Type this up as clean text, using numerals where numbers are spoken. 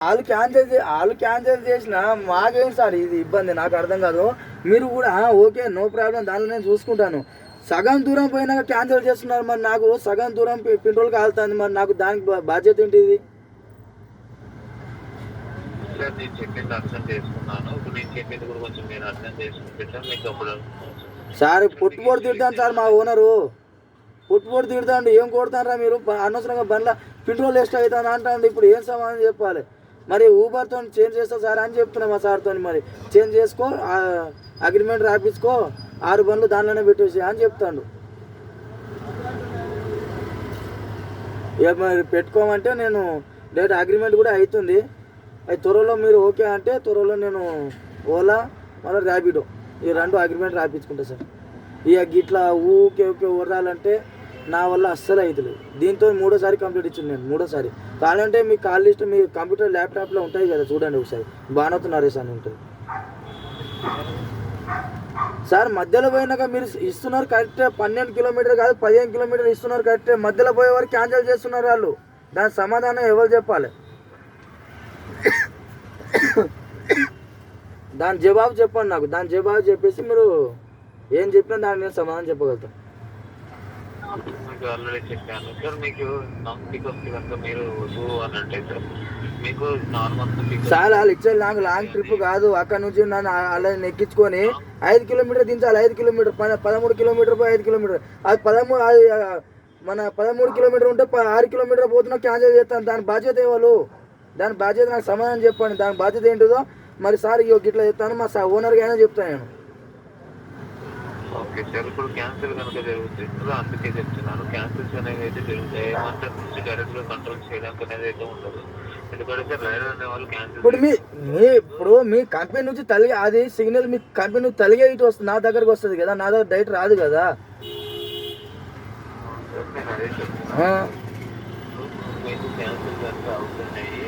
వాళ్ళు క్యాన్సిల్ చేసిన మాకేం సార్ ఇది ఇబ్బంది, నాకు అర్థం కాదు. మీరు కూడా ఓకే నో ప్రాబ్లం, దానిలో నేను చూసుకుంటాను. సగం దూరం పోయినాక క్యాన్సిల్ చేస్తున్నారు. మరి నాకు సగం దూరం పెట్రోల్ కాలుతుంది, మరి నాకు దానికి బాధ్యత ఏంటి ఇది? సార్ పొట్టుపోటు తిడతాను సార్, మా ఓనరు పొట్టుపోటు తిడతాండి. ఏం కొడతారా మీరు? అనవసరంగా బండ్ల పెట్రోల్ వేస్ట్ అవుతుంది అంటాను. ఇప్పుడు ఏం సమాధానం చెప్పాలి? మరి ఊబర్తో చేంజ్ చేస్తా సార్ అని చెప్తున్నా మా సార్తో. మరి చేంజ్ చేసుకో, అగ్రిమెంట్ రాపించుకో, 6 బండ్లు దానిలోనే పెట్టేసి అని చెప్తాడు. ఇక మరి పెట్టుకోమంటే నేను డైరెక్ట్ అగ్రిమెంట్ కూడా అవుతుంది. అది త్వరలో మీరు ఓకే అంటే త్వరలో నేను ఓలా మళ్ళీ ర్యాపిడో ఈ 2 అగ్రిమెంట్ రాయించుకుంటా సార్. ఇక గిట్లా ఊకే ఊరాలంటే నా వల్ల అస్సలు అవుతుంది. దీంతో 3వ సారి కంప్లీట్ ఇచ్చింది నేను. 3వ సారి కావాలంటే మీ కాల్ లిస్ట్ మీ కంప్యూటర్ ల్యాప్టాప్లో ఉంటాయి కదా, చూడండి ఒకసారి. భానుతో నరేష్ అని ఉంటుంది సార్. మధ్యలో పోయినాక మీరు ఇస్తున్నారు కరెక్టే, 12 కిలోమీటర్ కాదు 15 కిలోమీటర్ ఇస్తున్నారు కరెక్టే. మధ్యలో పోయే వారు క్యాన్సిల్ చేస్తున్నారు వాళ్ళు. దాని సమాధానం ఎవరు చెప్పాలి? దాని జవాబు చెప్పండి నాకు. దాని జవాబు చెప్పేసి మీరు ఏం చెప్పినా దాని మీద సమాధానం చెప్పగలుగుతాం. ఆల్రెడీ చెప్పాను సార్. మీకు మీరు మీకు నార్మల్ సార్ వాళ్ళు ఇచ్చేది నాకు లాంగ్ ట్రిప్ కాదు. అక్కడ నుంచి నన్ను అలా ఎక్కించుకొని 5 కిలోమీటర్ దించాలి. 5 కిలోమీటర్ 13 కిలోమీటర్ 5 కిలోమీటర్ అది 13 అది మన 13 కిలోమీటర్ ఉంటే 6 కిలోమీటర్ పోతున్నా క్యాన్సిల్ చేస్తాను. దాని బాధ్యత ఎవరు? దాని బాధ్యత నాకు సమాధానం చెప్పండి. దాని బాధ్యత ఏంటిదో మరి సార్ ఇట్లా చెప్తాను, మా ఓనర్కి అయినా చెప్తాను నేను. Okay sir. ఇప్పుడు క్యాన్సిల్ కనుక జరుగుతుంది, అందుకే చెప్తున్నాను. క్యాన్సిల్స్ అనేవి అయితే జరుగుతాయి. ఏమంటే నుంచి డైరెక్ట్గా కంట్రోల్ చేయడానికి అనేది అయితే ఉండదు. ఎందుకంటే రైడర్ అనే వాళ్ళు క్యాన్సిల్ ఇప్పుడు మీ కంపెనీ నుంచి తలిగే అది సిగ్నల్ మీ కంపెనీ నుంచి తలిగే ఇటు వస్తుంది, నా దగ్గరకు వస్తుంది కదా, నా దగ్గర డైరెక్ట్ రాదు కదా. క్యాన్సిల్ కనుక అవుతున్నాయి.